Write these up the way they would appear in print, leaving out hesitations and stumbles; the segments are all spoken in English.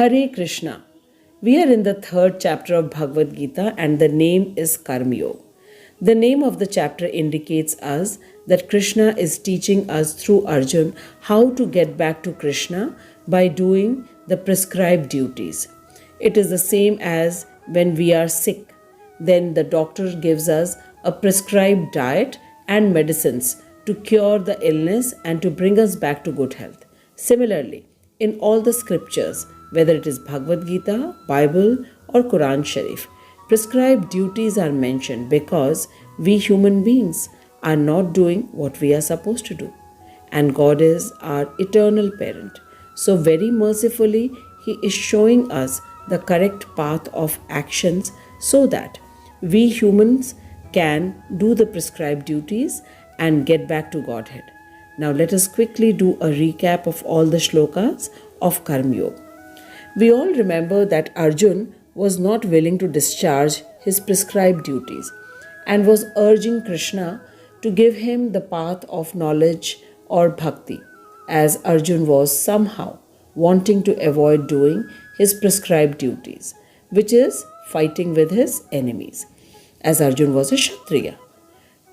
Hare Krishna. We are in the third chapter of Bhagwat Gita and the name is Karm Yoga. The name of the chapter indicates us that Krishna is teaching us through Arjun how to get back to Krishna by doing the prescribed duties. It is the same as when we are sick. Then the doctor gives us a prescribed diet and medicines to cure the illness and to bring us back to good health. Similarly, in all the scriptures, whether it is Bhagavad Gita, Bible, or Quran Sharif, prescribed duties are mentioned because we human beings are not doing what we are supposed to do. And God is our eternal parent. So, very mercifully, He is showing us the correct path of actions so that we humans can do the prescribed duties and get back to Godhead. Now, let us quickly do a recap of all the shlokas of Karm Yoga. We all remember that Arjun was not willing to discharge his prescribed duties and was urging Krishna to give him the path of knowledge or bhakti, as Arjun was somehow wanting to avoid doing his prescribed duties, which is fighting with his enemies. As Arjun was a Kshatriya,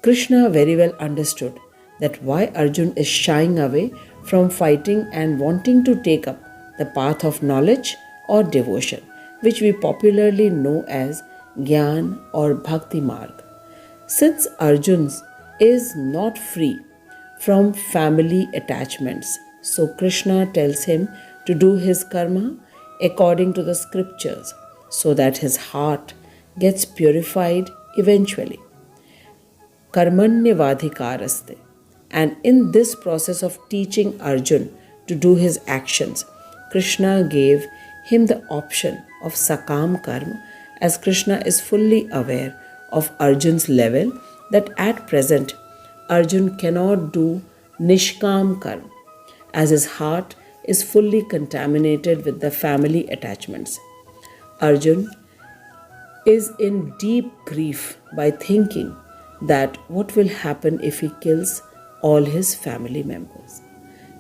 Krishna very well understood that why Arjun is shying away from fighting and wanting to take up the path of knowledge or devotion, which we popularly know as Gyan or Bhakti Marg. Since Arjun is not free from family attachments, so Krishna tells him to do his karma according to the scriptures so that his heart gets purified eventually. Karmanyavadhikaraste. And in this process of teaching Arjun to do his actions, Krishna gave him the option of sakaam karm, as Krishna is fully aware of Arjun's level that at present Arjun cannot do nishkaam karm, as his heart is fully contaminated with the family attachments. Arjun is in deep grief by thinking that what will happen if he kills all his family members.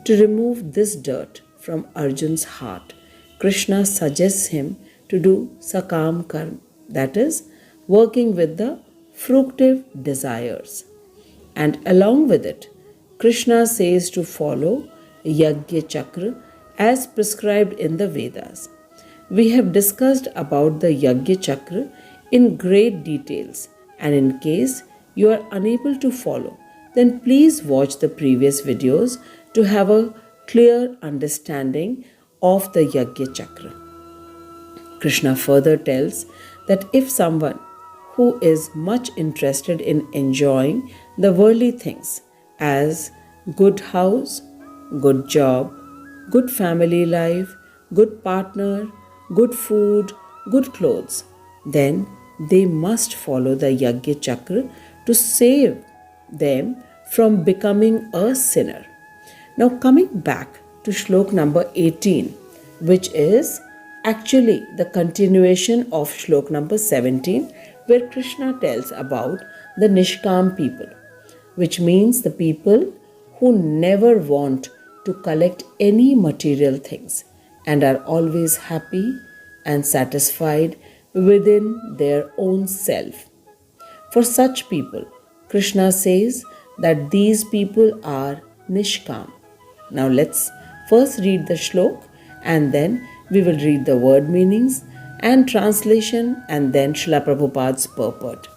To remove this dirt from Arjun's heart, Krishna suggests him to do sakaam karm, that is, working with the fruitive desires. And along with it, Krishna says to follow Yagya Chakra as prescribed in the Vedas. We have discussed about the Yagya Chakra in great details, and in case you are unable to follow, then please watch the previous videos to have a clear understanding of the Yagya Chakra. Krishna further tells that if someone who is much interested in enjoying the worldly things as good house, good job, good family life, good partner, good food, good clothes, then they must follow the Yagya Chakra to save them from becoming a sinner. Now, coming back to Shlok number 18, which is actually the continuation of Shlok number 17, where Krishna tells about the nishkaam people, which means the people who never want to collect any material things and are always happy and satisfied within their own self. For such people, Krishna says that these people are nishkaam. Now let's first read the shlok and then we will read the word meanings and translation and then Srila Prabhupada's purport.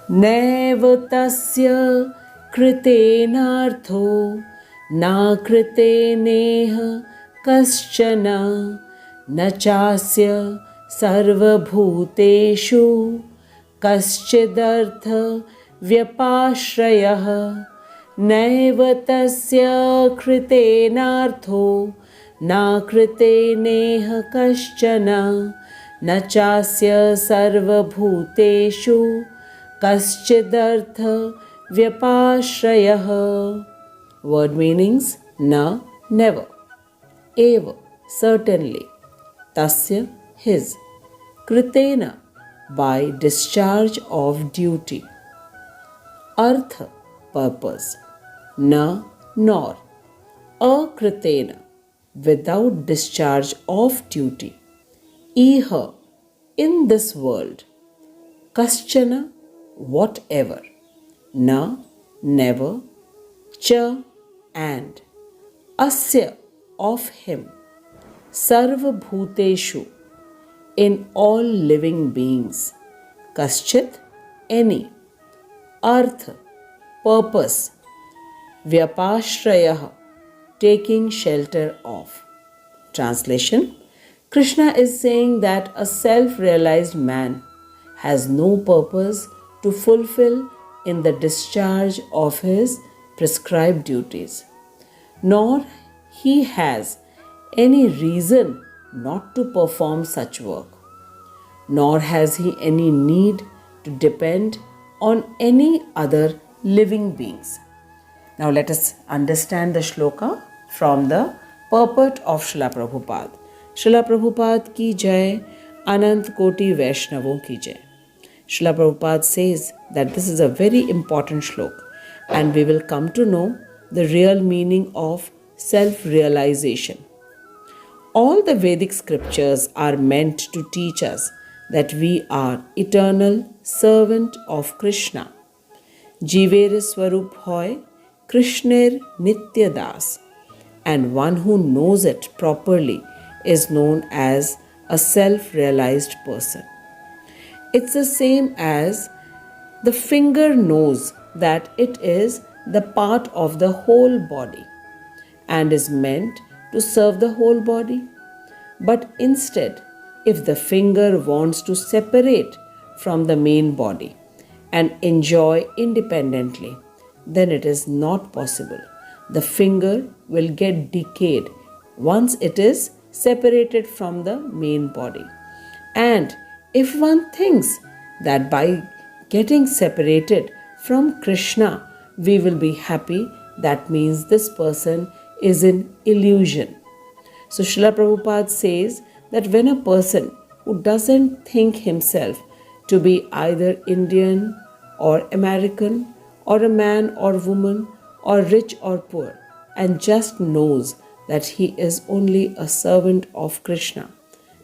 Neva tasya kritenartho na kriteneha kaschana na chasya sarvabhuteshu kaschidartha vyapashrayah नैव तस्य कृतेनार्थो न कृतेनेह कश्चन न चास्य सर्वभूतेषु कश्चिदर्थ व्यपाश्रयः. Word meanings: na, never; eva, certainly; tasya, his; kritena, by discharge of duty; artha, purpose; na, nor; akritena, without discharge of duty; Iha, in this world, kaschana, whatever, na, never, cha, and, asya, of him, sarva bhuteshu, in all living beings, kaschit, any, arth, purpose, vyapashrayah, taking shelter of. Translation: Krishna is saying that a self realized man has no purpose to fulfill in the discharge of his prescribed duties, nor he has any reason not to perform such work, nor has he any need to depend on any other living beings. Now let us understand the shloka from the purport of Srila Prabhupada. Srila Prabhupada ki jai, Anant Koti Vaishnavon ki jai. Srila Prabhupada says that this is a very important shlok, and we will come to know the real meaning of self-realization. All the Vedic scriptures are meant to teach us that we are eternal servant of Krishna. Jiver Swarup hoy, Krishner Nitya Das, and one who knows it properly is known as a self-realized person. It's the same as the finger knows that it is the part of the whole body and is meant to serve the whole body. But instead, if the finger wants to separate from the main body and enjoy independently, then it is not possible. The finger will get decayed once it is separated from the main body. And if one thinks that by getting separated from Krishna we will be happy, that means this person is in illusion. So Srila Prabhupada says that when a person who doesn't think himself to be either Indian or American or a man or woman or rich or poor and just knows that he is only a servant of Krishna,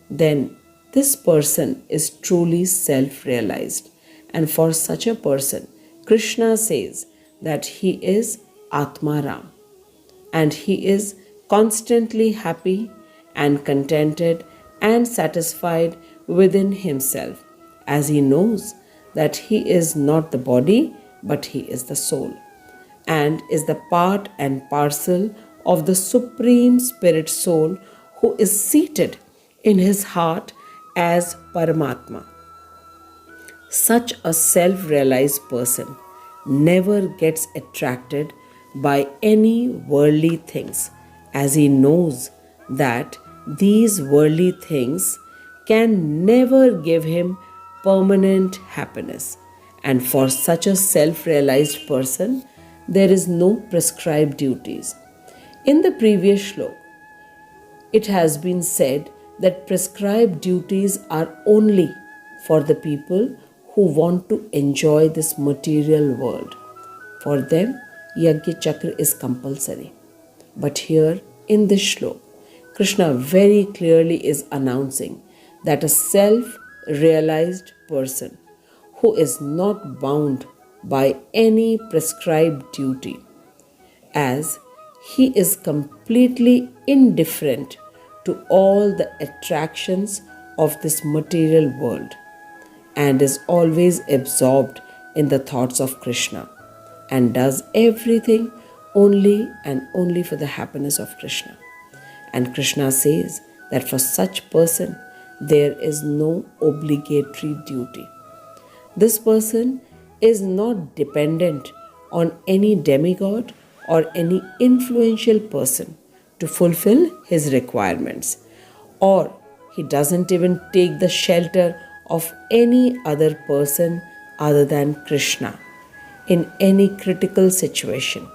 then this person is truly self-realized. And for such a person, Krishna says that he is Atmaram, and he is constantly happy and contented and satisfied within himself, as he knows that he is not the body but he is the soul and is the part and parcel of the Supreme Spirit Soul who is seated in his heart as Paramatma. Such a self-realized person never gets attracted by any worldly things, as he knows that these worldly things can never give him permanent happiness. And for such a self-realized person, there is no prescribed duties. In the previous shlok, it has been said that prescribed duties are only for the people who want to enjoy this material world. For them, Yajna Chakra is compulsory. But here in this shlok, Krishna very clearly is announcing that a self-realized person who is not bound by any prescribed duty, as he is completely indifferent to all the attractions of this material world and is always absorbed in the thoughts of Krishna and does everything only and only for the happiness of Krishna. And Krishna says that for such person there is no obligatory duty. This person is not dependent on any demigod or any influential person to fulfill his requirements, or he doesn't even take the shelter of any other person other than Krishna in any critical situation.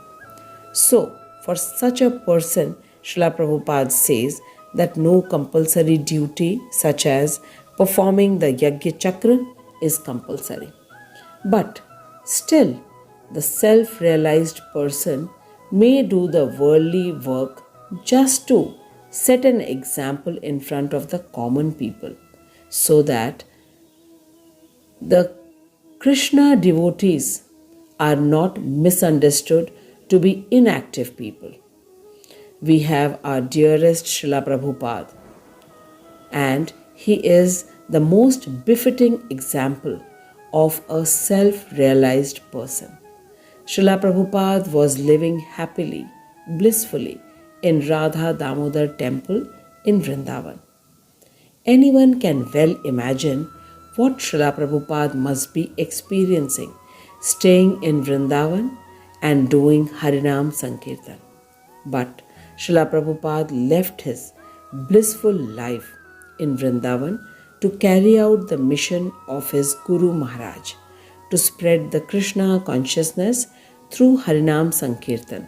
So, for such a person, Srila Prabhupada says that no compulsory duty such as performing the Yajna Chakra is compulsory. But still, the self-realized person may do the worldly work just to set an example in front of the common people so that the Krishna devotees are not misunderstood to be inactive people. We have our dearest Srila Prabhupada, and he is the most befitting example of a self-realized person. Srila Prabhupada was living happily, blissfully in Radha Damodar temple in Vrindavan. Anyone can well imagine what Srila Prabhupada must be experiencing staying in Vrindavan and doing Harinam Sankirtan. But Srila Prabhupada left his blissful life in Vrindavan to carry out the mission of his Guru Maharaj to spread the Krishna consciousness through Harinam Sankirtan,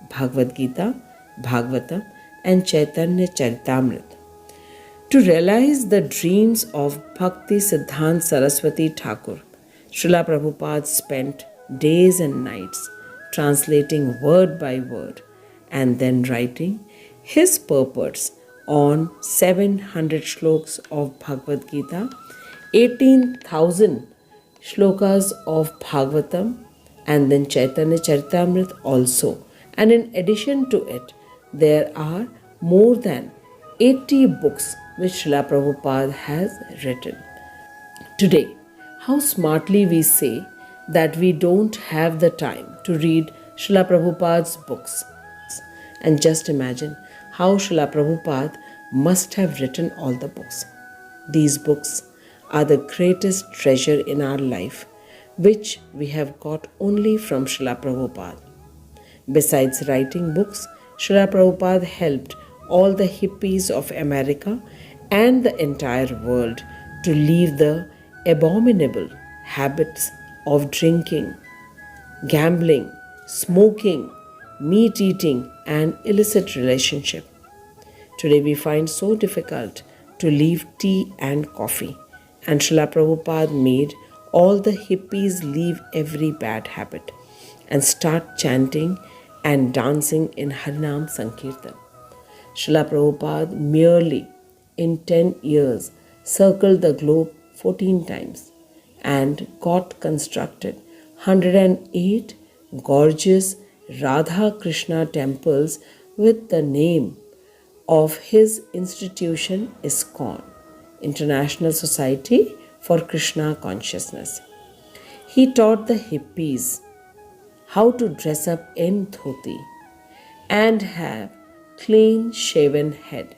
Bhagavad Gita, Bhagwatam and Chaitanya Charitamrita. To realize the dreams of Bhakti Siddhant Saraswati Thakur, Srila Prabhupada spent days and nights translating word by word and then writing his purports on 700 shlokas of Bhagavad Gita, 18,000 shlokas of Bhagwatam and then Chaitanya Charitamrita also. And in addition to it, there are more than 80 books which Srila Prabhupada has written. Today, how smartly we say that we don't have the time to read Srila Prabhupada's books. And just imagine how Srila Prabhupada must have written all the books. These books are the greatest treasure in our life, which we have got only from Srila Prabhupada. Besides writing books, Srila Prabhupada helped all the hippies of America and the entire world to leave the abominable habits of drinking, gambling, smoking, meat eating and illicit relationship. Today we find so difficult to leave tea and coffee, and Srila Prabhupada made all the hippies leave every bad habit and start chanting and dancing in Harinam Sankirtan. Srila Prabhupada merely in 10 years circled the globe 14 times and got constructed 108 gorgeous Radha Krishna temples with the name of his institution ISKCON, International Society for Krishna Consciousness. He taught the hippies how to dress up in dhoti and have clean shaven head.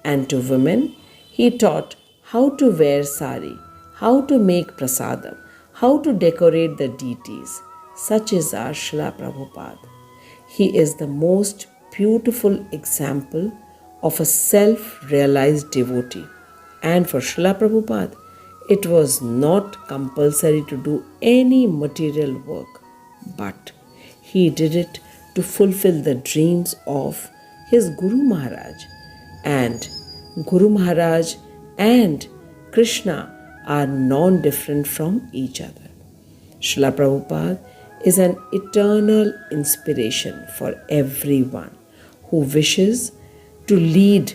And to women, he taught how to wear sari, how to make prasadam, how to decorate the deities. Such is our Srila Prabhupada. He is the most beautiful example of a self-realized devotee. And for Srila Prabhupada, it was not compulsory to do any material work, but he did it to fulfill the dreams of his Guru Maharaj. And Guru Maharaj and Krishna are non-different from each other. Srila Prabhupada is an eternal inspiration for everyone who wishes to lead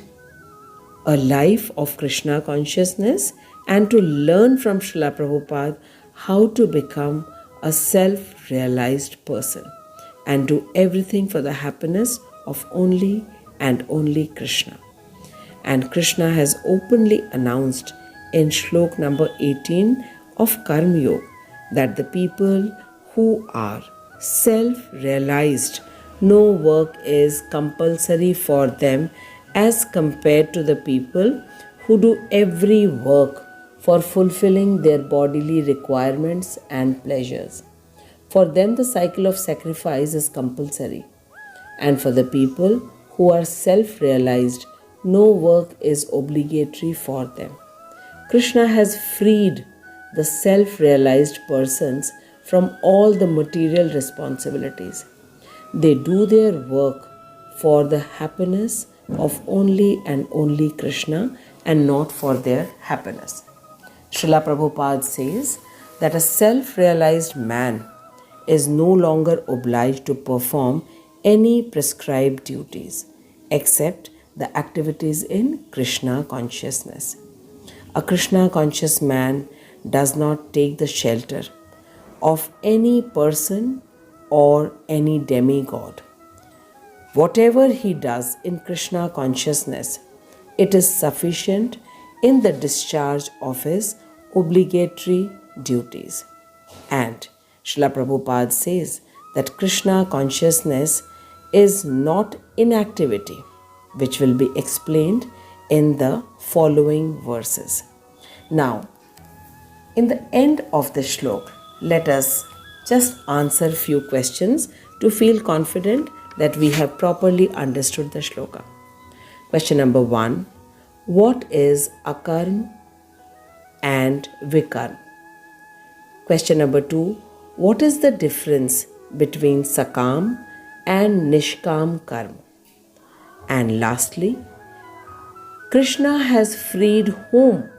a life of Krishna consciousness and to learn from Srila Prabhupada how to become a self-realized person and do everything for the happiness of only and only Krishna. And Krishna has openly announced in Shloka number 18 of Karm Yoga that the people who are self-realized, no work is compulsory for them as compared to the people who do every work for fulfilling their bodily requirements and pleasures. For them, the cycle of sacrifice is compulsory. And for the people who are self-realized, no work is obligatory for them. Krishna has freed the self-realized persons from all the material responsibilities. They do their work for the happiness of only and only Krishna and not for their happiness. Srila Prabhupada says that a self-realized man is no longer obliged to perform any prescribed duties except the activities in Krishna consciousness. A Krishna conscious man does not take the shelter of any person or any demigod. Whatever he does in Krishna consciousness, it is sufficient in the discharge of his obligatory duties. And Srila Prabhupada says that Krishna consciousness is not inactivity, which will be explained in the following verses. Now, in the end of the shlok, let us just answer few questions to feel confident that we have properly understood the shloka. Question number 1. What is akarm and vikarm? Question number 2. What is the difference between sakaam and nishkaam karm? And lastly, Krishna has freed whom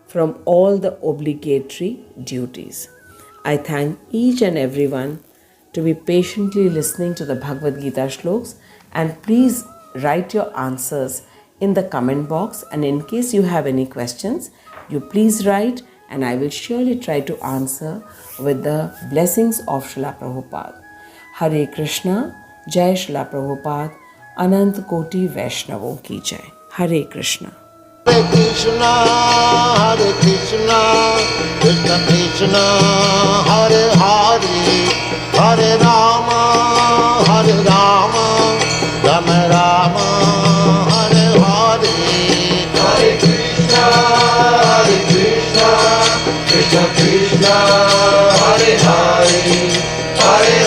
from all the obligatory duties? I thank each and everyone to be patiently listening to the Bhagavad Gita shloks, and please write your answers in the comment box, and in case you have any questions, you please write and I will surely try to answer with the blessings of Srila Prabhupada. Hare Krishna, Jai Srila Prabhupada, Anant Koti Vaishnavon ki Jai. Hare Krishna. Hare Krishna, Krishna Krishna, Hare Hare, Hare Rama, Rama Rama, Hare Hare. Hare Krishna, Krishna Krishna, Hare Hare, Hare